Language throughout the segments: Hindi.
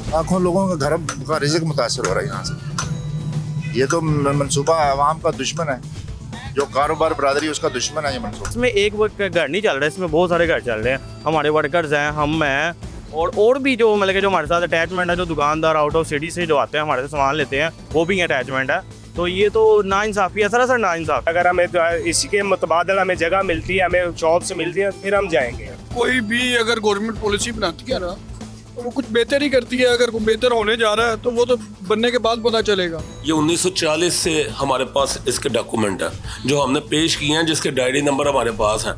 लाखों लोगों का घर का रिज़्क मुतासर हो रहा है यहाँ से। ये तो मनसूबा आवाम का दुश्मन है, जो कारोबार बरादरी उसका दुश्मन है ये मनसूबा। इसमें एक घर नहीं चल रहा है, इसमें बहुत सारे घर चल रहे हैं। हमारे वर्कर्स हैं, हम हैं, और भी जो मतलब कि जो हमारे साथ अटैचमेंट है, जो दुकानदार आउट ऑफ सिटी से जो आते हैं हमारे से सामान लेते हैं, वो भी अटैचमेंट है। तो ये तो नाइंसाफ़ी है, सरासर नाइंसाफ़ी। अगर हमें इसके मुतबादल हमें जगह मिलती है, हमें जॉब से मिलती है, फिर हम जाएंगे। कोई भी अगर गवर्नमेंट पॉलिसी बनाती है ना तो वो कुछ बेहतर ही करती है। अगर कोई बेहतर होने जा रहा है तो वो तो बनने के बाद पता चलेगा। ये 1940 से हमारे पास इसके डॉक्यूमेंट है जो हमने पेश किए हैं, जिसके डायरी नंबर हमारे पास हैं,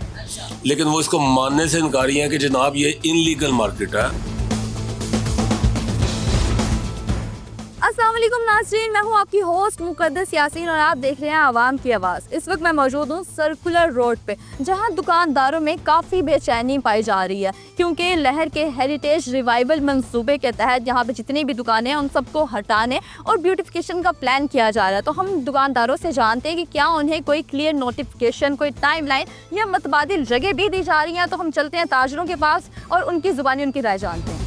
लेकिन वो इसको मानने से इनकारी हैं कि जनाब ये इनलीगल मार्केट है। अस्सलाम वालेकुम नाज़रीन, मैं हूँ आपकी होस्ट मुक़द्दस यासीन और आप देख रहे हैं आवाम की आवाज़। इस वक्त मैं मौजूद हूँ सर्कुलर रोड पे, जहाँ दुकानदारों में काफ़ी बेचैनी पाई जा रही है, क्योंकि लहर के हेरिटेज रिवाइवल मंसूबे के तहत यहाँ पे जितनी भी दुकानें हैं उन सबको हटाने और ब्यूटिफिकेशन का प्लान किया जा रहा है। तो हम दुकानदारों से जानते हैं कि क्या उन्हें कोई क्लियर नोटिफिकेशन, कोई टाइमलाइन या मतबादिल जगह भी दी जा रही हैं। तो हम चलते हैं ताजरों के पास और उनकी ज़ुबानी उनकी राय जानते हैं।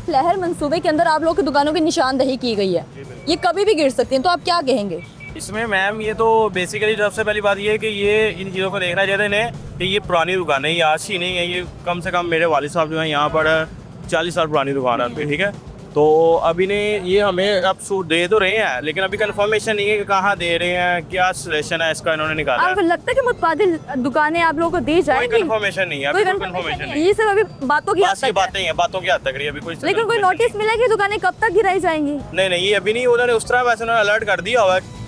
लहर मंसूबे के अंदर आप लोगों की दुकानों की निशानदही की गई है, ये कभी भी गिर सकती हैं, तो आप क्या कहेंगे इसमें? मैम ये तो बेसिकली सबसे पहली बात ये है कि ये इन चीज़ों को देखना चाहते हैं कि ये पुरानी दुकान है, ये आज ही नहीं है। ये कम से कम मेरे वालिद साहब जो है यहाँ पर 40 साल पुरानी दुकान है उनकी, ठीक है। तो अभी ने ये हमें अब सूट दे तो रहे हैं, लेकिन अभी कंफर्मेशन नहीं है कि कहाँ दे रहे हैं, क्या सिलेक्शन है इसका इन्होंने निकाला है। आपको लगता है कि मुतबादिल दुकानें आप लोगों को दी जाएंगी? कोई कंफर्मेशन नहीं है, कोई अभी कंफर्मेशन नहीं, ये सिर्फ अभी बातों की हद तक है। बातें हैं, बातों की हद तक रही है, अभी कोई लेकिन कोई नोटिस मिला कि दुकानें कब तक गिराई जाएंगी? नहीं, ये अभी नहीं। उन्होंने उस तरह वैसे उन्होंने अलर्ट कर दिया हुआ है।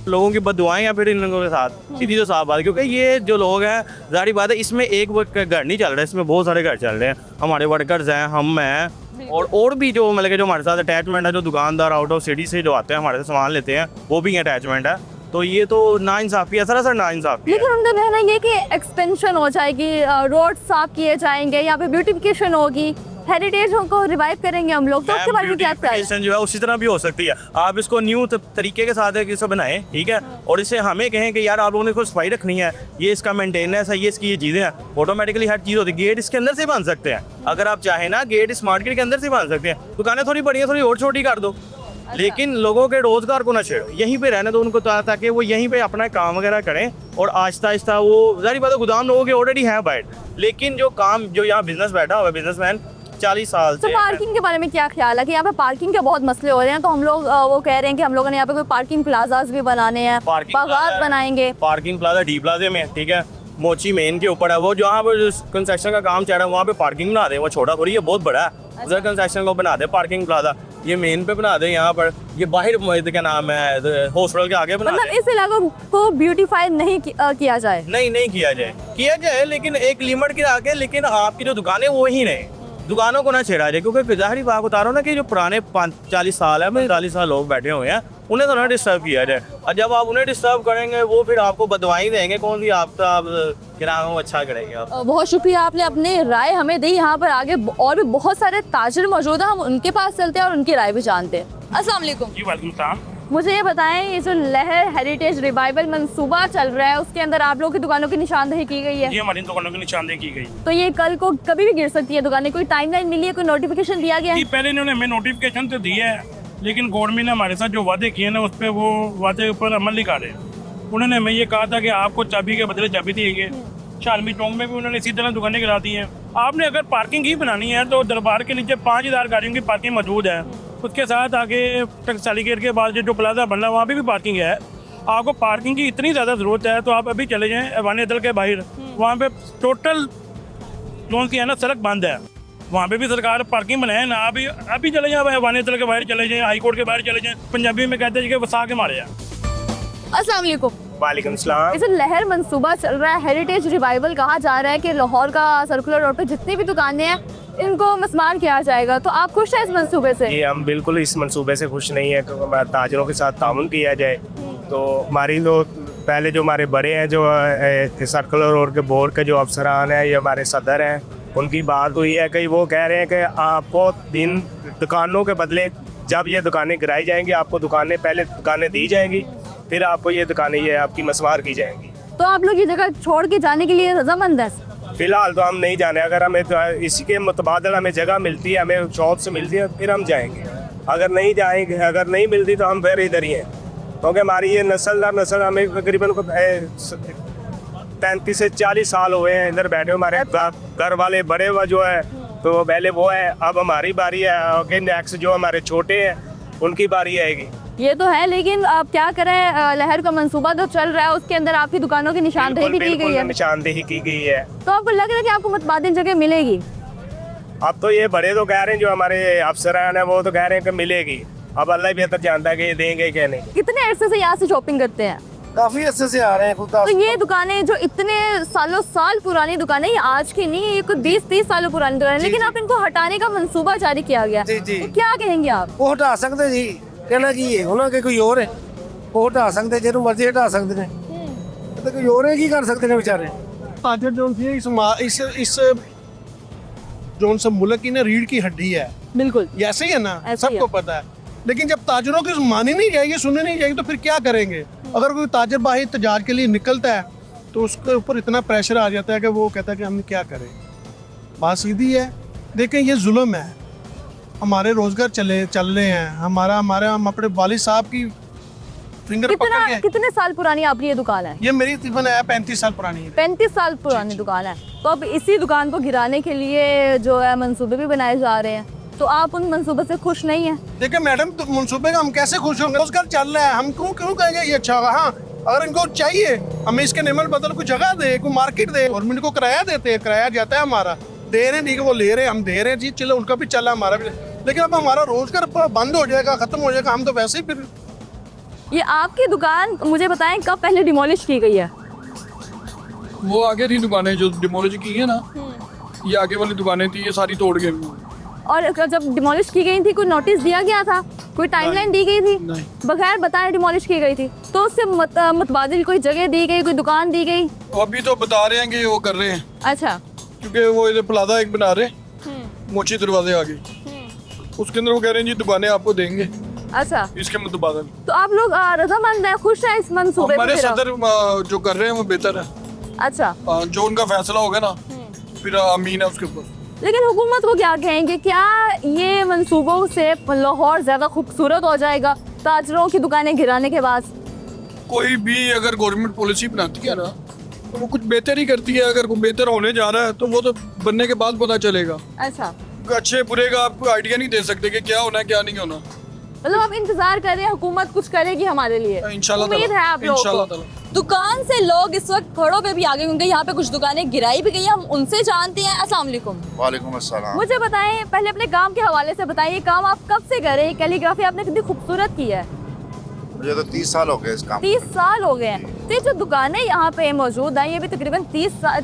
लोगों की बददुआएं या फिर इन लोगों के साथ, सीधी तो साफ बात है, क्योंकि ये जो लोग हैं, जाहिर बात है इसमें एक घर नहीं चल रहा है, इसमें बहुत सारे घर चल रहे हैं। हमारे वर्कर्स हैं, हम हैं, और भी जो मतलब कि जो हमारे साथ अटैचमेंट है, जो दुकानदार आउट ऑफ सिटी से जो आते हैं हमारे से सामान लेते हैं, वो भी अटैचमेंट है। तो ये तो नाइंसाफ़ी है, सरासर नाइंसाफ़ी है। लेकिन उनका कहना ये कि एक्सपेंशन हो जाएगी, रोड साफ किए जाएंगे, यहाँ पे ब्यूटिफिकेशन होगी, हेरिटेज को रिवाइव करेंगे हम लोग। तो उसके बारे में क्या ब्यूटिफिकेशन जो है उसी तरह भी हो सकती है। आप इसको न्यू तरीके के साथ इसे बनाएं, ठीक है, और इसे हमें कहें कि यार आप लोगों ने कुछ सफाई रखनी है, ये इसका मेंटेनेंस है, ये इसकी ये चीज़ें हैं, ऑटोमेटिकली हर चीज़ होती है। गेट इसके अंदर से बन सकते हैं, अगर आप चाहें ना, गेट इस मार्केट के अंदर से बन सकते हैं। दुकानें थोड़ी बड़ी हैं, थोड़ी और छोटी कर दो, लेकिन लोगों के रोज़गार को ना छेड़ो, यहीं पे रहने दो उनको, ताकि वो यहीं पे अपना काम वगैरह करें। और आहिस्ता आहिस्ता वो जारी बात है, गोदाम लोगों के ऑलरेडी हैं बैठ, लेकिन जो काम जो यहाँ बिजनेस बैठा हुआ है, बिजनेसमैन 40 साल से। तो पार्किंग के बारे में क्या ख्याल है कि यहाँ पे पार्किंग के बहुत मसले हो रहे हैं? तो हम लोग वो कह रहे हैं कि हम लोगों ने यहाँ पे कोई पार्किंग प्लाजाज भी बनाने हैं, बागात बनाएंगे। पार्किंग प्लाजा डी प्लाजे में, ठीक है, मोची मेन के ऊपर है वो, जहाँ पर कंस्ट्रक्शन का काम चल रहा है वहाँ पे पार्किंग बना दे। वो छोटा थोड़ी है, बहुत बड़ा है, उधर कंस्ट्रक्शन को बना दे पार्किंग प्लाजा, ये मेन पे बना दे, यहाँ पर ये बाहर क्या नाम है हॉस्पिटल के आगे बना दे। मतलब इस इलाके को ब्यूटीफाई नहीं किया जाए? नहीं किया जाए, लेकिन एक लिमिट के आगे। लेकिन आपकी जो दुकानें वो ही नहीं, दुकानों को ना छेड़ा जाए, क्योंकि जाहिर बात बता रहा हूँ ना कि जो पुराने 40 साल है, 40 साल लोग बैठे हुए हैं, उन्हें तो ना डिस्टर्ब किया जाए। और जब आप उन्हें डिस्टर्ब करेंगे, वो फिर आपको बदवाई देंगे, कौन सी आप किराना अच्छा करेंगे आप। बहुत शुक्रिया, आपने अपनी राय हमें दी। यहाँ पर आगे और भी बहुत सारे ताजिर मौजूद हैं, हम उनके पास चलते हैं और उनकी राय भी जानते हैं। अस्सलाम वालेकुम जी वालेकुम सलाम। मुझे ये बताएं, ये जो लहर हेरिटेज रिवाइवल मंसूबा चल रहा है, उसके अंदर आप लोगों की दुकानों की निशानदही की गई है? ये हमारी दुकानों की निशानदेही की गई। तो ये कल को कभी भी गिर सकती है दुकानें? कोई टाइमलाइन मिली है, कोई नोटिफिकेशन दिया गया है? पहले इन्होंने हमें नोटिफिकेशन तो दिया है, लेकिन गवर्नमेंट ने हमारे साथ जो वादे किए ना, उस पर वो वादे ऊपर अमल नहीं कर रहे। उन्होंने हमें ये कहा था कि आपको चाबी के बदले चाबी देंगे। शालमी चौक में भी उन्होंने इसी तरह दुकानें गिरा दी हैं। आपने अगर पार्किंग ही बनानी है तो दरबार के नीचे 5000 गाड़ियों की पार्किंग मौजूद है। उसके साथ आगे टक्साली गेट के बाद जो प्लाजा बन रहा है वहाँ भी पार्किंग है। आपको पार्किंग की इतनी ज़्यादा ज़रूरत है तो आप अभी चले जाएँ अवानी अदल के बाहर, वहाँ पे टोटल लोन की है ना सड़क बंद है, वहाँ पे भी सरकार पार्किंग बनाए ना। अभी चले जाएँ अवानी अदल के बाहर चले जाएँ, हाई कोर्ट के बाहर चले जाएँ, पंजाबी में कहते हैं कि वसा के मारे हैं। अस्सलाम वालेकुम। वालेकुम सलाम। इसे लहर मंसूबा चल रहा है, हेरिटेज रिवाइवल कहा जा रहा है कि लाहौर का सर्कुलर रोड पे जितनी भी दुकानें हैं इनको मस्मार किया जाएगा, तो आप खुश हैं इस मंसूबे से? ये हम बिल्कुल इस मंसूबे से खुश नहीं है, क्योंकि हमारे ताजरों के साथ ताउन किया जाए। तो हमारी लोग पहले जो हमारे बड़े हैं, जो सर्कुलर रोड के बोर्ड के जो अफसरान हैं, ये हमारे सदर हैं, उनकी बात हुई है कि वो कह रहे हैं कि आपको दुकानों के बदले जब ये दुकानें गिराई जाएंगी, आपको पहले दुकानें दी जाएंगी, फिर आपको ये दुकानें ये आपकी मस्मार की जाएंगी। तो आप लोग ये जगह छोड़ के जाने के लिए रजामंद है? फिलहाल तो हम नहीं जाने, अगर हमें तो इसके मुतबादल हमें जगह मिलती है, हमें शॉप से मिलती है, फिर हम जाएंगे। अगर नहीं जाएंगे, अगर नहीं मिलती तो हम फिर इधर ही हैं, क्योंकि हमारी ये नस्ल दर नस्ल हमें तकरीबन 35 से 40 साल हुए हैं इधर बैठे। हमारे घर वाले बड़े हुआ जो है तो पहले वो है, अब हमारी बारी है कि नेक्स्ट जो हमारे छोटे हैं उनकी बारी आएगी। ये तो है, लेकिन आप क्या करें, लहर का मंसूबा तो चल रहा है, उसके अंदर आपकी दुकानों की निशानदेही भी की गई है। निशानदेही की गई है। तो आपको लग रहा है कि आपको मुतबादिल जगह मिलेगी? अब तो ये बड़े तो कह रहे हैं, जो हमारे अफसरान है वो तो कह रहे हैं कि मिलेगी। अब अल्लाह बेहतर जानता है कि ये देंगे क्या नहीं। कितने अरसे से यहाँ से शॉपिंग करते हैं? काफी अच्छे से आ रहे हैं। तो ये दुकानें जो इतने सालों साल पुरानी दुकानें, ये आज की नहीं, ये कुछ 20-30 सालों पुरानी दुकानें, लेकिन आप इनको हटाने का मंसूबा जारी किया गया। जी, जी। तो क्या कहेंगे आप? वो हटा सकते जी, कहना की है ਉਹਨਾਂ के कोई और है, वो हटा सकते, ਜਿਹਨੂੰ ਮਰਜ਼ੀ ਹਟਾ ਸਕਦੇ ਨੇ, ਤੇ ਕੋਈ ਹੋਰ ਹੈ ਕੀ ਕਰ ਸਕਦੇ ਨੇ ਵਿਚਾਰੇ। ताजर जोन सी इस जोन से मुल्क की ना रीढ़ की हड्डी है, बिल्कुल ये ऐसे ही है ना, ऐसे ही सबको है। पता है। लेकिन जब ताजरों की मानी नहीं जाएगी, सुननी नहीं जाएगी, तो फिर क्या करेंगे? अगर कोई ताजर बाही तजारत के लिए निकलता है तो उसके ऊपर इतना प्रेशर आ जाता है कि वो कहता है कि हम क्या करें। बात सीधी है। देखें, ये जुल्म है, हमारे रोजगार चल रहे हैं, हम अपने वालिद साहब की फिंगर पकड़ के। कितने साल पुरानी आपकी ये दुकान है? ये मेरी तकरीबन 35 साल पुरानी है। 35 साल पुरानी दुकान है। तो अब इसी दुकान को गिराने के लिए जो है मंसूबे भी बनाए जा रहे हैं, तो आप उन मंसूबे से खुश नहीं हैं? देखिए मैडम, तो मंसूबे का हम कैसे खुश होंगे? रोजगार चल रहा है, हम क्यों कहेंगे ये अच्छा होगा? हाँ, अगर इनको चाहिए हमें इसके निमल बदल कोई जगह दे, कोई मार्केट दे, गवर्नमेंट को किराया देते हैं, किराया जाता है हमारा, दे रहे हैं, ठीक है, वो ले रहे हैं, हम दे रहे हैं जी, चलो उनका भी चला, हमारा भी। लेकिन अब हमारा रोजगार बंद हो जाएगा, खत्म हो जाएगा, हम तो वैसे ही फिर। ये आपकी दुकान मुझे बताएं कब पहले डिमोलिश की गई है? वो आगे थी दुकानें जो डिमोलिश की है ना, ये आगे वाली दुकानें थी, ये सारी तोड़ गए। और जब डिमोलिश की गई थी कोई नोटिस दिया गया था, कोई टाइमलाइन दी गई थी? नहीं। बगैर बताए डिमोलिश की गई थी, तो उससे मुतबादिल कोई जगह दी गई, कोई दुकान दी गई? अभी तो बता रहे हैं कि वो कर रहे हैं, अच्छा। क्योंकि वो इधर प्लाजा एक बना रहे, मोची दरवाजे आगे, उसके अंदर वो कह रहे हैं जी दुकानें आपको देंगे अच्छा, इसके मुतबादल। तो आप लोग रजामंद हैं, खुश हैं इस मंसूबे हमारे पे? सदर जो कर रहे हैं वो बेहतर है। अच्छा, जो उनका फैसला होगा ना, फिर अमीन है उसके ऊपर। लेकिन हुकूमत को क्या कहेंगे, क्या ये मंसूबों से लाहौर ज्यादा खूबसूरत हो जाएगा ताजरों की दुकानें गिराने के बाद? कोई भी अगर गवर्नमेंट पॉलिसी बनाती है ना, तो वो कुछ बेहतर ही करती है। अगर कुछ बेहतर होने जा रहा है तो वो तो बनने के बाद पता चलेगा। अच्छा, अच्छे बुरे का आपको आइडिया नहीं दे सकते कि क्या होना है क्या नहीं होना। मतलब आप इंतजार कर रहे हैं हुकूमत कुछ करेगी हमारे लिए? इंशाल्लाह उम्मीद है आप लोगों इंशाल्लाह को। ताला। दुकान से लोग इस वक्त घरों पे भी आ गए, क्योंकि यहाँ पे कुछ दुकानें गिराई भी गई हैं, हम उनसे जानते हैं। अस्सलाम वालेकुम। वालेकुम अस्सलाम। मुझे बताएं, पहले अपने काम के हवाले से बताइए, काम आप कब से कर रहे हैं? कैलीग्राफी आपने कितनी खूबसूरत की है। मुझे तो 30 साल हो गए इस काम 30 साल हो गए हैं। तो ये जो दुकानें यहाँ पे मौजूद हैं, ये भी तकरीबन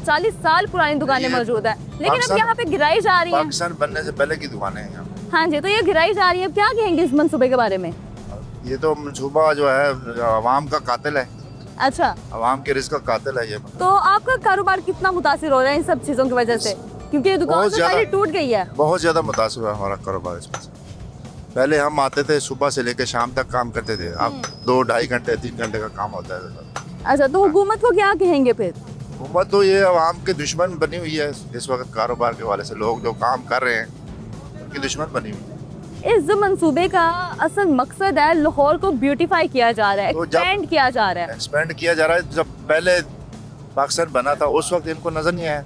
40 साल पुरानी दुकानें ये मौजूद हैं, लेकिन अब पाकिस्तान- यहाँ पे गिराई जा रही हैं। पाकिस्तान बनने से पहले की दुकानें हैं यहाँ। हाँ जी, तो ये गिराई जा रही है, क्या कहेंगे इस मंसूबे के बारे में? ये तो मनसूबा जो है अवाम का कातिल है, अच्छा, अवाम के रिस्क का कातिल है ये। तो आपका कारोबार कितना मुतासिर हो रहा है इन सब चीज़ों की वजह से? क्योंकि ये दुकान बहुत तो ज्यादा। सारी टूट गई है। बहुत ज़्यादा मुतासर हुआ हमारा कारोबार इसमें से। पहले हम आते थे सुबह से लेकर शाम तक काम करते थे, अब 2-2.5 घंटे 3 घंटे का काम होता है। अच्छा, तो हुकूमत को क्या कहेंगे फिर? हुकूमत तो ये अवाम के दुश्मन बनी हुई है इस वक्त कारोबार के हवाले से। लोग जो काम कर रहे हैं उनकी दुश्मन बनी हुई है। इस जो मंसूबे का असल मकसद है लाहौर को ब्यूटीफाई किया जा रहा है, तो जब- एक्सपेंड किया जा रहा है। एक्सपेंड किया जा रहा है। जब पहले पाकिस्तान बना था उस वक्त इनको नज़र नहीं आया,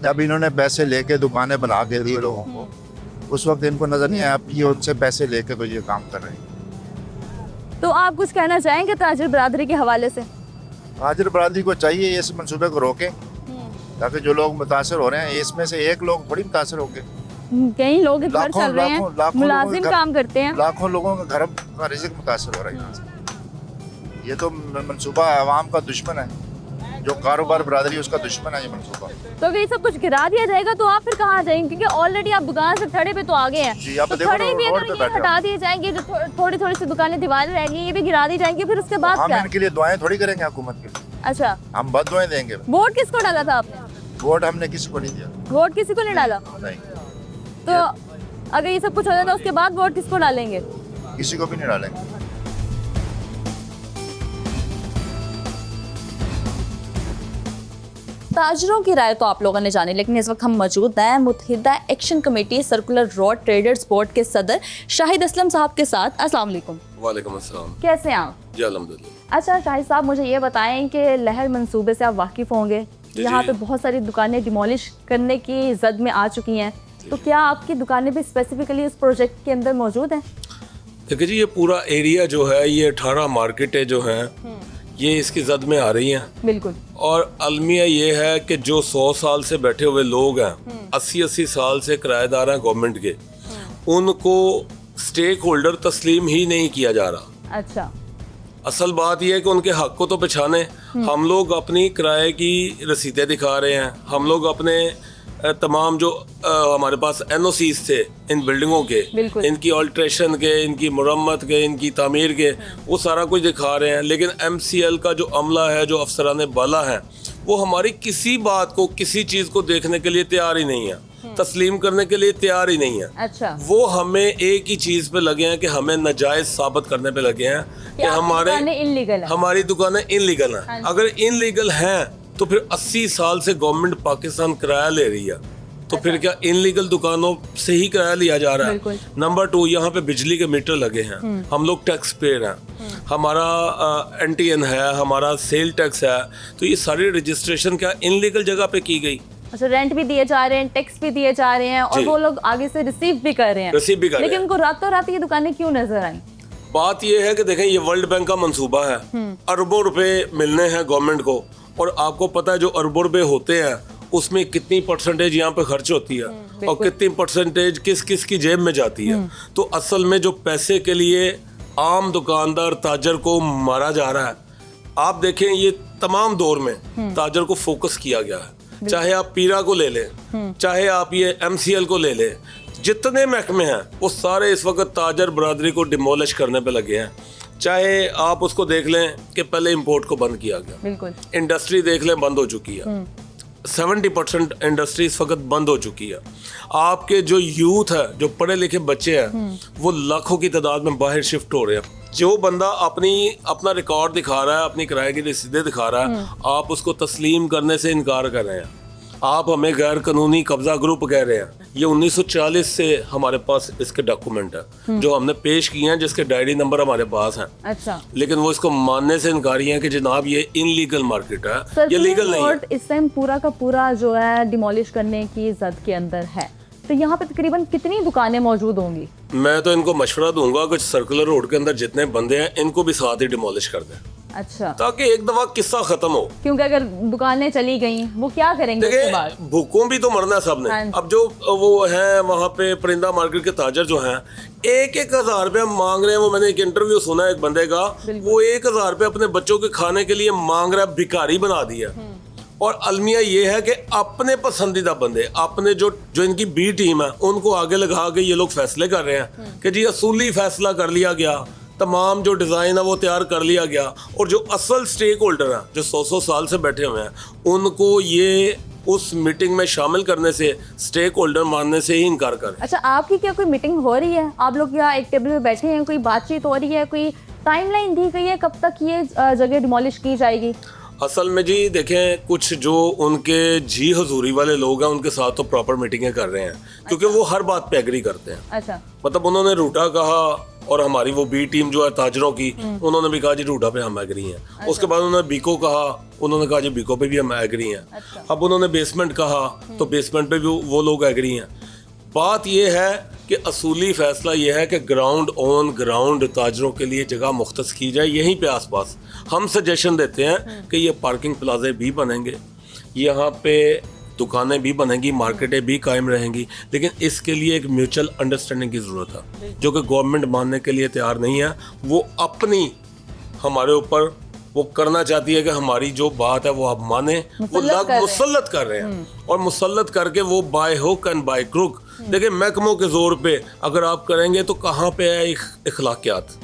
जब इन्होंने पैसे लेके दुकानें बना के दी लोगों को, उस वक्त इनको नज़र नहीं आया। अब ये उनसे पैसे लेके तो ये काम कर रहे हैं। तो आप कुछ कहना चाहेंगे ताजिर बरादरी के हवाले से? हाजिर बरादरी को चाहिए इस मंसूबे को रोके, ताकि जो लोग मुतासर हो रहे हैं, इसमें से एक लोग थोड़ी मुतासर होंगे। कई लोग घर लाखों- चल रहे हैं, लाखों- लाखों मुलाजिम लोगों का- काम करते हैं। लाखों लोगों का घर का रिज़्क़ मुतासर हो रहा है यहाँ से। ये तो मंसूबा अवाम का दुश्मन है, जो कारोबार बरादरी उसका दुश्मन है ये मंसूबा। तो अगर ये सब कुछ गिरा दिया जाएगा तो आप फिर कहाँ जाएंगे? क्योंकि ऑलरेडी आप दुकान से थड़े पे तो आ गए जी, हैं, आप तो देखो खड़े भी रोड अगर पे ये बैठे हटा दिए जाएंगे, जो थोड़ी थोड़ी सी दुकानें दीवारें रहेंगी, ये भी गिरा दी जाएंगी, फिर उसके बाद हम क्या? इनके लिए दुआएं थोड़ी करेंगे हुकूमत के लिए, अच्छा, हम बद दुआएं देंगे। वोट किसको डाला था आपने? वोट हमने किसी को नहीं दिया, वोट किसी को नहीं डाला? नहीं, तो अगर ये सब कुछ हो जाता है उसके बाद वोट किसको डालेंगे? किसी को भी नहीं डालेंगे। ताजरों की राय तो आप लोगों ने जानी, लेकिन इस वक्त हम मौजूद हैं मुत्तहिदा action committee circular road traders board के सदर शाहिद असलम साहब के साथ। अस्सलाम वालेकुम। वालेकुम अस्सलाम। कैसे हैं आप? जी अल्हम्दुलिल्लाह। अच्छा शाहिद साहब, मुझे ये बताएं कि लहर मंसूबे से आप वाकिफ़ होंगे, यहाँ पे बहुत सारी दुकानें डिमोलिश करने की जद में आ चुकी हैं, तो क्या आपकी दुकानें भी स्पेसिफिकली इस प्रोजेक्ट के अंदर मौजूद हैं? देखिए जी, ये पूरा एरिया जो है, ये 18 मार्केटें जो हैं ये इसकी जद में आ रही हैं। बिल्कुल। और अलमिया ये है कि जो 100 साल से बैठे हुए लोग हैं, 80-80 साल से किराएदार हैं गवर्नमेंट के, उनको स्टेक होल्डर तस्लीम ही नहीं किया जा रहा। अच्छा। असल बात यह है कि उनके हक को तो पहचाने। हम लोग अपनी किराए की रसीदें दिखा रहे हैं, हम लोग अपने तमाम जो हमारे पास NOCs थे इन बिल्डिंगों के, इनकी ऑल्ट्रेशन के, इनकी मुरम्मत के, इनकी तामीर के, वो सारा कुछ दिखा रहे हैं। लेकिन MCL का जो अमला है, जो अफसरान बाला है, वो हमारी किसी बात को, किसी चीज़ को देखने के लिए तैयार ही नहीं है, तस्लीम करने के लिए तैयार ही नहीं है। अच्छा। वो हमें एक ही चीज़ पे लगे हैं कि हमें नाजायज़ साबित करने पे लगे हैं कि हमारी दुकानें इनलीगल हैं। अगर इनलीगल हैं तो फिर 80 साल से गवर्नमेंट पाकिस्तान किराया ले रही है, तो फिर क्या इनलीगल दुकानों से ही किराया लिया जा रहा है? नंबर 2, यहाँ पे बिजली के मीटर लगे हैं, हम लोग टैक्स पेयर हैं, हमारा NTN है, हमारा सेल टैक्स है, तो ये सारी रजिस्ट्रेशन क्या इनलीगल जगह पे की गई? अच्छा, रेंट भी दिए जा रहे हैं, टैक्स भी दिए जा रहे हैं, और वो लोग आगे से रिसीव भी कर रहे हैं, लेकिन उनको रातों रात ये दुकानें क्यों नजर आई? बात ये है कि देखें, ये वर्ल्ड बैंक का मंसूबा है, अरबों रुपए मिलने हैं गवर्नमेंट को, और आपको पता है जो अरबों रुपए होते हैं उसमें कितनी परसेंटेज यहाँ पे खर्च होती है और कितनी परसेंटेज किस किस की जेब में जाती है। तो असल में जो पैसे के लिए आम दुकानदार ताजर को मारा जा रहा है, आप देखें ये तमाम दौर में ताजर को फोकस किया गया है। चाहे आप पीरा को ले लें, चाहे आप ये MCL को ले लें, जितने महकमे हैं वो सारे इस वक्त ताजर बरादरी को डिमोलिश करने पे लगे हैं। चाहे आप उसको देख लें कि पहले इंपोर्ट को बंद किया गया, बिल्कुल। इंडस्ट्री देख लें, बंद हो चुकी है, 70% इंडस्ट्री इस वक्त बंद हो चुकी है। आपके जो यूथ है, जो पढ़े लिखे बच्चे हैं, वो लाखों की तादाद में बाहर शिफ्ट हो रहे हैं। जो बंदा अपना रिकॉर्ड दिखा रहा है, अपनी किराए की रसीदें दिखा रहा है, आप उसको तस्लीम करने से इनकार कर रहे हैं। आप हमें गैर कानूनी कब्जा ग्रुप कह रहे हैं। ये 1940 से हमारे पास इसके डॉक्यूमेंट है जो हमने पेश किए हैं, जिसके डायरी नंबर हमारे पास हैं। अच्छा। लेकिन वो इसको मानने से इनकारी हैं कि जनाब ये इनलीगल मार्केट है, ये लीगल नहीं है। इस टाइम पूरा का पूरा जो है डिमोलिश करने की जद के अंदर है, तो यहाँ पे तकरीबन कितनी दुकानें मौजूद होंगी? मैं तो इनको मशवरा दूंगा कि सर्कुलर रोड के अंदर जितने बंदे हैं इनको भी साथ ही डिमोलिश कर दें। अच्छा। ताकि एक दफा किस्सा खत्म हो, क्योंकि अगर दुकानें चली गई वो क्या करेंगे उसके बाद? भूखों भी तो मरना सबने। अब जो वो है वहाँ पे परिंदा मार्केट के ताजर जो हैं, 1,000 रुपया मांग रहे हैं। वो मैंने एक इंटरव्यू सुना एक बंदे का, वो 1,000 रुपया अपने बच्चों के खाने के लिए मांग रहा है, भिखारी बना दिया। और अलमिया ये है कि अपने पसंदीदा बंदे, अपने जो इनकी बी टीम है, उनको आगे लगा के ये लोग फैसले कर रहे हैं कि जी असूली फैसला कर लिया गया, तमाम जो डिज़ाइन है वो तैयार कर लिया गया, और जो असल स्टेक होल्डर हैं, जो 100 साल से बैठे हुए हैं, उनको ये उस मीटिंग में शामिल करने से, स्टेक होल्डर मानने से ही इनकार कर। अच्छा, आपकी क्या कोई मीटिंग हो रही है? आप लोग क्या एक टेबल पे बैठे हैं, कोई बातचीत हो रही है, कोई टाइमलाइन दी गई है कब तक ये जगह डिमोलिश की जाएगी? असल में जी देखें, कुछ जो उनके जी हजूरी वाले लोग हैं उनके साथ तो प्रॉपर मीटिंगें कर रहे हैं, क्योंकि वो हर बात पे एग्री करते हैं। अच्छा। मतलब उन्होंने रूटा कहा, और हमारी वो बी टीम जो है ताजरों की, उन्होंने भी कहा जी रूटा पे हम एग्री हैं। अच्छा। उसके बाद उन्होंने बीको कहा, उन्होंने कहा जी बीको पे भी हम एग्री हैं। अच्छा। अब उन्होंने बेसमेंट कहा, तो बेसमेंट पे भी वो लोग एग्री हैं। बात ये है कि असूली फैसला ये है कि ग्राउंड ऑन ग्राउंड ताजरों के लिए जगह मुख्तस की जाए यहीं पे आसपास। हम सजेशन देते हैं कि ये पार्किंग प्लाजे भी बनेंगे, यहाँ पे दुकानें भी बनेंगी, मार्केटें भी कायम रहेंगी, लेकिन इसके लिए एक म्यूचुअल अंडरस्टैंडिंग की ज़रूरत है, जो कि गवर्नमेंट मानने के लिए तैयार नहीं है। वो अपनी हमारे ऊपर वो करना चाहती है कि हमारी जो बात है वो आप माने, वो मुसल्लत कर रहे हैं, और मुसल्लत करके वो by hook and by crook. देखिए, महकमों के जोर पे अगर आप करेंगे तो कहाँ पे है इखलाकियात,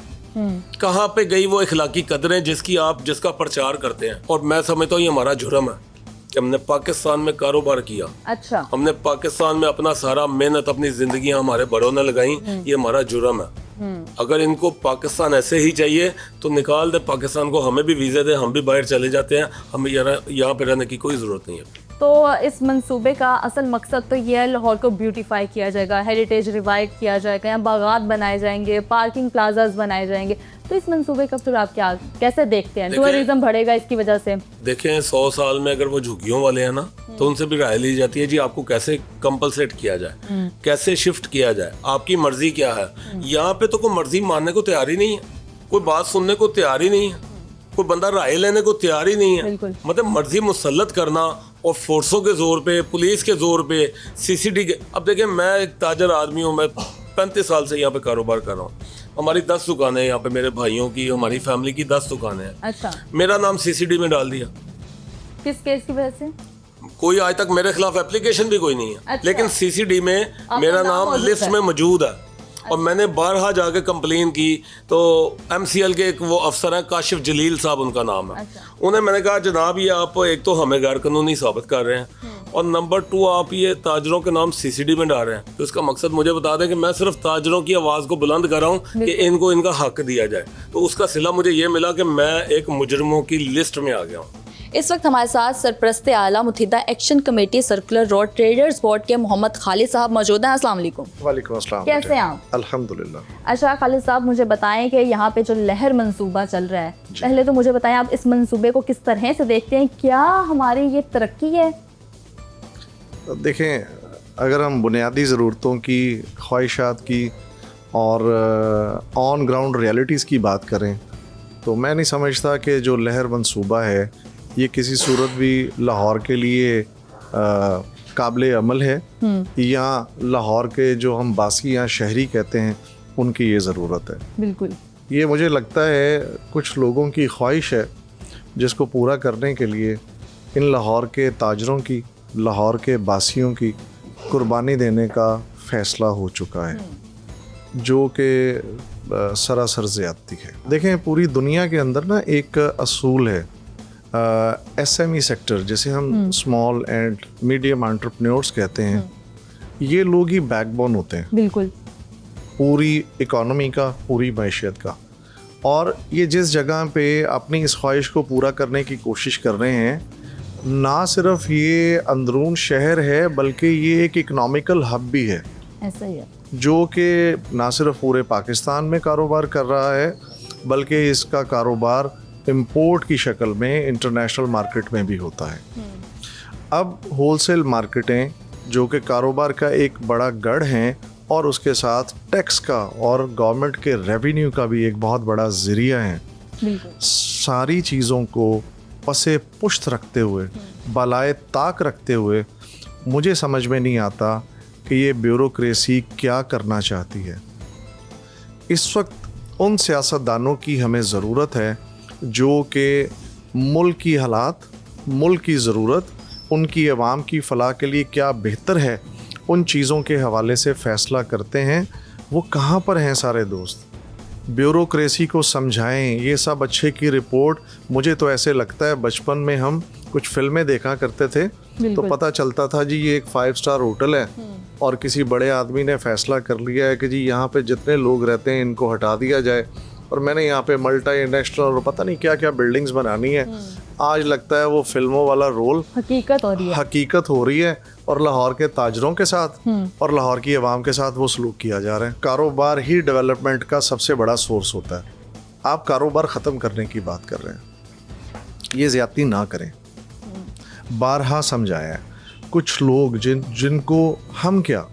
कहाँ पे गई वो इखलाकी कदरें जिसका प्रचार करते हैं। और मैं समझता हूँ ये हमारा जुर्म है कि हमने पाकिस्तान में कारोबार किया। अच्छा। हमने पाकिस्तान में अपना सारा मेहनत, अपनी जिंदगी हमारे बड़ों ने लगाई, ये हमारा जुर्म है। अगर इनको पाकिस्तान ऐसे ही चाहिए तो निकाल दे पाकिस्तान को, हमें भी वीज़े दे, हम भी बाहर चले जाते हैं, हमें यहाँ पे रहने की कोई ज़रूरत नहीं है। तो इस मंसूबे का असल मकसद तो ये है, लाहौर को ब्यूटीफाई किया जाएगा, हेरिटेज रिवाइव किया जाएगा, यहाँ बागात बनाए जाएंगे, पार्किंग प्लाजाज बनाए जाएंगे। तो इस मंसूबे का फिर आप क्या कैसे देखते हैं? टूरिज्म बढ़ेगा इसकी वजह से? देखें 100 साल में अगर वो झुग्गियों वाले हैं ना, तो उनसे भी राय ली जाती है जी आपको कैसे कंपलसेट किया जाए, कैसे शिफ्ट किया जाए, आपकी मर्जी क्या है। यहाँ पे तो कोई मर्जी मानने को तैयार ही नहीं है, कोई बात सुनने को तैयार ही नहीं है, कोई बंदा राय लेने को तैयार ही नहीं है। मतलब मर्जी मुसल्लत करना और फोर्सों के जोर पे, पुलिस के जोर पे, सीसीडी के। अब देखें मैं एक ताजर आदमी हूँ, मैं 35 साल से यहाँ पे कारोबार कर रहा हूँ। हमारी 10 दुकानें हैं यहाँ पे, मेरे भाइयों की, हमारी फैमिली की 10 दुकानें हैं। अच्छा, मेरा नाम सीसीडी में डाल दिया। किस केस की वजह से? कोई आज तक मेरे खिलाफ एप्लीकेशन भी कोई नहीं है। अच्छा। लेकिन सीसीडी में मेरा नाम लिस्ट में मौजूद है। और मैंने बारहा जाके कंप्लेन की, तो MCL के एक वो अफसर हैं काशिफ जलील साहब उनका नाम है। उन्हें मैंने कहा जनाब ये आप एक तो हमें गैर कानूनी साबित कर रहे हैं, और नंबर 2 आप ये ताजरों के नाम सीसीडी में डाल रहे हैं। तो इसका मकसद मुझे बता दें कि मैं सिर्फ ताजरों की आवाज़ को बुलंद कर रहा हूँ कि इनको इनका हक दिया जाए। तो उसका सिला मुझे ये मिला कि मैं एक मुजरमों की लिस्ट में आ गया हूँ। इस वक्त हमारे साथ सरपरस्त आला मुत्तहिदा action committee circular road traders board के मोहम्मद खालिद साहब मौजूद हैं। अस्सलाम वालेकुम। वालेकुम अस्सलाम। कैसे हैं आप? अल्हम्दुलिल्लाह। अच्छा खालिद साहब, मुझे बताएं कि यहाँ पे जो लहर मंसूबा चल रहा है, पहले तो मुझे बताएं आप इस मंसूबे को किस तरह से देखते हैं? क्या हमारी ये तरक्की है? देखें, अगर हम बुनियादी ज़रूरतों की, ख्वाहिशात की और ऑन ग्राउंड रियलिटीज़ की बात करें, तो मैं नहीं समझता कि जो लहर मंसूबा है ये किसी सूरत भी लाहौर के लिए काबिल अमल है, या लाहौर के जो हम बासी या शहरी कहते हैं उनकी ये ज़रूरत है। बिल्कुल, ये मुझे लगता है कुछ लोगों की ख्वाहिश है जिसको पूरा करने के लिए इन लाहौर के ताजरों की, लाहौर के बासियों की कुर्बानी देने का फ़ैसला हो चुका है, जो कि सरासर ज़्यादती है। देखें, पूरी दुनिया के अंदर ना एक असूल है, SME सेक्टर जिसे हम स्मॉल एंड मीडियम एंटरप्रेन्योर्स कहते हैं, ये लोग ही बैकबोन होते हैं बिल्कुल पूरी इकोनॉमी का, पूरी मैशियत का। और ये जिस जगह पे अपनी इस ख्वाहिश को पूरा करने की कोशिश कर रहे हैं, ना सिर्फ ये अंदरून शहर है बल्कि ये एक इकोनॉमिकल हब भी है। ऐसा ही है, जो कि ना सिर्फ पूरे पाकिस्तान में कारोबार कर रहा है बल्कि इसका कारोबार इंपोर्ट की शक्ल में इंटरनेशनल मार्केट में भी होता है। अब होलसेल मार्केटें जो कि कारोबार का एक बड़ा गढ़ हैं, और उसके साथ टैक्स का और गवर्नमेंट के रेवेन्यू का भी एक बहुत बड़ा ज़रिया है। सारी चीज़ों को पसे पुश्त रखते हुए, बलाए ताक रखते हुए, मुझे समझ में नहीं आता कि ये ब्यूरोक्रेसी क्या करना चाहती है। इस वक्त उन सियासतदानों की हमें ज़रूरत है जो कि मुल्क की हालात, मुल्क की ज़रूरत, उनकी आवाम की फ़लाह के लिए क्या बेहतर है, उन चीज़ों के हवाले से फ़ैसला करते हैं। वो कहाँ पर हैं सारे दोस्त? ब्यूरोक्रेसी को समझाएं। ये सब अच्छे की रिपोर्ट, मुझे तो ऐसे लगता है बचपन में हम कुछ फिल्में देखा करते थे तो पता चलता था जी ये एक 5 स्टार होटल है, और किसी बड़े आदमी ने फ़ैसला कर लिया है कि जी यहाँ पे जितने लोग रहते हैं इनको हटा दिया जाए, और मैंने यहाँ पे मल्टी नेशनल और पता नहीं क्या क्या बिल्डिंग्स बनानी है। आज लगता है वो फिल्मों वाला रोल हकीकत हो रही है, और लाहौर के ताजरों के साथ और लाहौर की आवाम के साथ वो सलूक किया जा रहा है। कारोबार ही डेवलपमेंट का सबसे बड़ा सोर्स होता है। आप कारोबार ख़त्म करने की बात कर रहे हैं, ये ज़्यादती ना करें। बारहा समझाया है, कुछ लोग जिनको हम क्या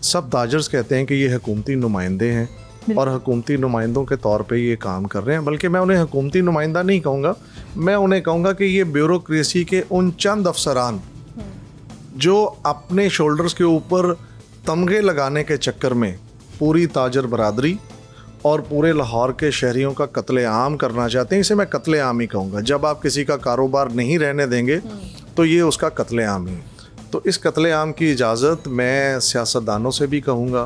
सब ताजर्स कहते हैं कि ये हुकूमती नुमाइंदे हैं और हुकूमती नुमाइंदों के तौर पे ये काम कर रहे हैं, बल्कि मैं उन्हें हुकूमती नुमाइंदा नहीं कहूँगा, मैं उन्हें कहूँगा कि ये ब्यूरोक्रेसी के उन चंद अफसरान जो अपने शोल्डर्स के ऊपर तमगे लगाने के चक्कर में पूरी ताजर बरादरी और पूरे लाहौर के शहरियों का कत्लेआम करना चाहते हैं। इसे मैं कत्लेआम ही कहूँगा। जब आप किसी का कारोबार नहीं रहने देंगे तो ये उसका कत्लेआम ही। तो इस कत्लेआम की इजाज़त मैं सियासतदानों से भी कहूँगा,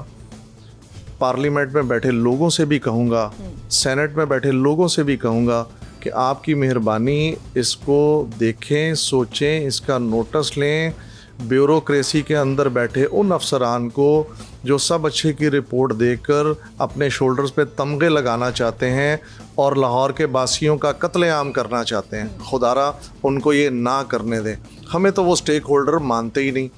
पार्लियामेंट में बैठे लोगों से भी कहूँगा, सेनेट में बैठे लोगों से भी कहूँगा कि आपकी मेहरबानी इसको देखें, सोचें, इसका नोटिस लें। ब्यूरोक्रेसी के अंदर बैठे उन अफसरान को जो सब अच्छे की रिपोर्ट देकर अपने शोल्डर्स पे तमगे लगाना चाहते हैं और लाहौर के बासियों का कत्लेआम करना चाहते हैं, खुदारा उनको ये ना करने दें। हमें तो वो स्टेक होल्डर मानते ही नहीं।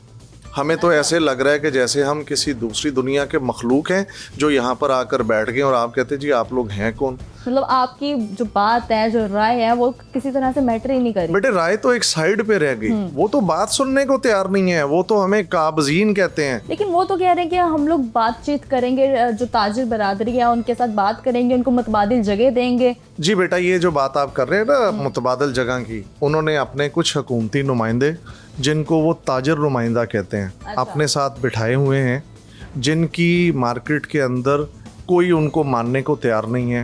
हमें तो ऐसे लग रहा है कि जैसे हम किसी दूसरी दुनिया के मखलूक हैं जो यहाँ पर आकर बैठ गए और आप कहते जी आप लोग हैं कौन। मतलब आपकी जो बात है, जो राय है, वो किसी तरह से मैटर ही नहीं करी। बेटे राय तो एक साइड पे रह गई, वो तो बात सुनने को तैयार नहीं है, वो तो हमें काबजीन कहते हैं। लेकिन वो तो कह रहे हैं कि हम लोग बातचीत करेंगे, जो ताजिर बरादरी है उनके साथ बात करेंगे, उनको मुतबादिल जगह देंगे। जी बेटा, ये जो बात आप कर रहे हैं ना मुतबादल जगह की, उन्होंने अपने कुछ हुकूमती नुमाइंदे जिनको वो ताजर नुमाइंदा कहते हैं, अच्छा। अपने साथ बिठाए हुए हैं, जिनकी मार्केट के अंदर कोई उनको मानने को तैयार नहीं है।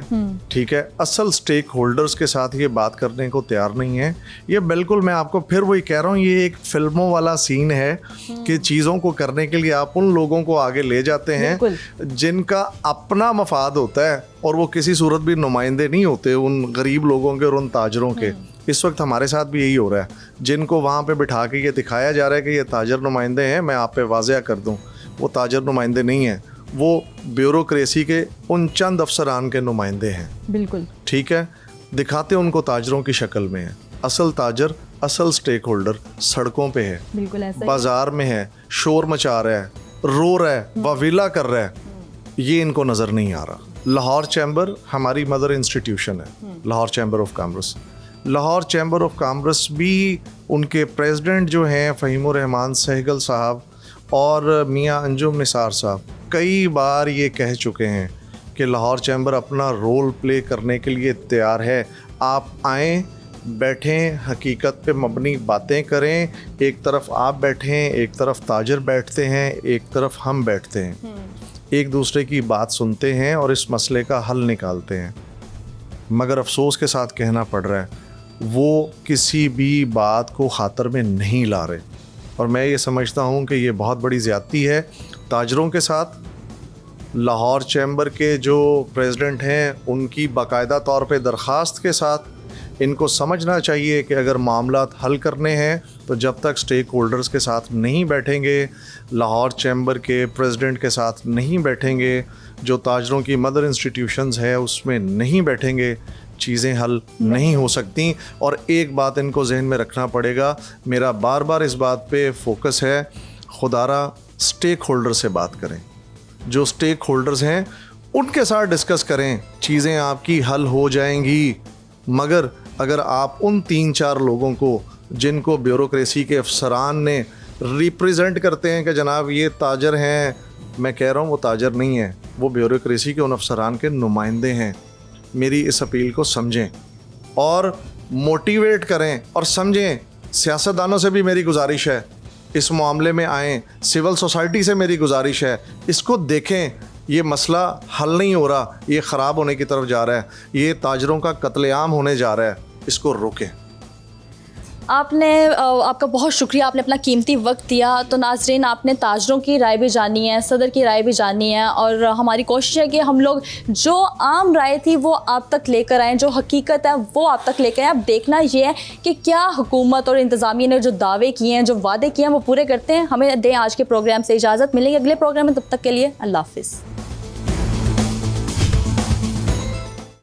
ठीक है, असल स्टेक होल्डर्स के साथ ये बात करने को तैयार नहीं है। ये बिल्कुल, मैं आपको फिर वही कह रहा हूँ, ये एक फिल्मों वाला सीन है कि चीज़ों को करने के लिए आप उन लोगों को आगे ले जाते हैं जिनका अपना मफाद होता है, और वो किसी सूरत भी नुमाइंदे नहीं होते उन गरीब लोगों के और उन ताजरों के। इस वक्त हमारे साथ भी यही हो रहा है, जिनको वहाँ पे बिठा के ये दिखाया जा रहा है कि ये ताजर नुमाइंदे हैं। मैं आप पे वाज़ेह कर दूँ, वो ताजर नुमाइंदे नहीं हैं, वो ब्यूरोक्रेसी के उन चंद अफसरान के नुमाइंदे हैं। बिल्कुल ठीक है, दिखाते उनको ताजरों की शक्ल में है। असल ताजर, असल स्टेक होल्डर सड़कों पे है, बिल्कुल ऐसा ही। बाजार में है, शोर मचा रहा है, रो रहा है, वाविला कर रहा है, ये इनको नज़र नहीं आ रहा। लाहौर चैम्बर हमारी मदर इंस्टीट्यूशन है, Lahore chamber of commerce. Lahore chamber of commerce भी उनके प्रेसिडेंट जो हैं फ़हीमुर रहमान सहगल साहब और मियाँ अंजुम निसार साहब कई बार ये कह चुके हैं कि लाहौर चैम्बर अपना रोल प्ले करने के लिए तैयार है। आप आएँ, बैठें, हकीकत पे मबनी बातें करें। एक तरफ आप बैठें, एक तरफ ताजर बैठते हैं, एक तरफ हम बैठते हैं, एक दूसरे की बात सुनते हैं और इस मसले का हल निकालते हैं। मगर अफसोस के साथ कहना पड़ रहा है, वो किसी भी बात को खातर में नहीं ला रहे, और मैं ये समझता हूँ कि ये बहुत बड़ी ज़्यादती है ताजरों के साथ। लाहौर चैम्बर के जो प्रेसिडेंट हैं उनकी बाकायदा तौर पे दरख्वास्त के साथ इनको समझना चाहिए कि अगर मामलात हल करने हैं तो जब तक स्टेक होल्डर्स के साथ नहीं बैठेंगे, लाहौर चैम्बर के प्रेसिडेंट के साथ नहीं बैठेंगे, जो ताजरों की मदर इंस्टीट्यूशंस है उसमें नहीं बैठेंगे, चीज़ें हल नहीं हो सकती। और एक बात इनको जहन में रखना पड़ेगा, मेरा बार बार इस बात पे फोकस है, खुदारा स्टेक होल्डर से बात करें, जो स्टेक होल्डर्स हैं उनके साथ डिस्कस करें, चीज़ें आपकी हल हो जाएंगी। मगर अगर आप उन 3-4 लोगों को जिनको ब्यूरोक्रेसी के अफसरान ने रिप्रेजेंट करते हैं कि जनाब ये ताजर हैं, मैं कह रहा हूँ वो ताजर नहीं है, वो ब्यूरोक्रेसी के उन अफसरान के नुमाइंदे हैं। मेरी इस अपील को समझें और मोटिवेट करें और समझें। सियासतदानों से भी मेरी गुजारिश है, इस मामले में आएँ, सिविल सोसाइटी से मेरी गुजारिश है, इसको देखें। ये मसला हल नहीं हो रहा, ये ख़राब होने की तरफ जा रहा है, ये ताजरों का कत्लेआम होने जा रहा है, इसको रोकें। आपका बहुत शुक्रिया, आपने अपना कीमती वक्त दिया। तो नाज़रीन, आपने ताजरों की राय भी जानी है, सदर की राय भी जानी है, और हमारी कोशिश है कि हम लोग जो आम राय थी वो आप तक लेकर आएँ, जो हकीकत है वो आप तक लेकर आएँ। अब देखना ये है कि क्या हुकूमत और इंतज़ामिया ने जो दावे किए हैं, जो वादे किए हैं, वो पूरे करते हैं। हमें दें आज के प्रोग्राम से इजाज़त, मिलेंगे अगले प्रोग्राम में, तब तक के लिए अल्लाह हाफ़िज़।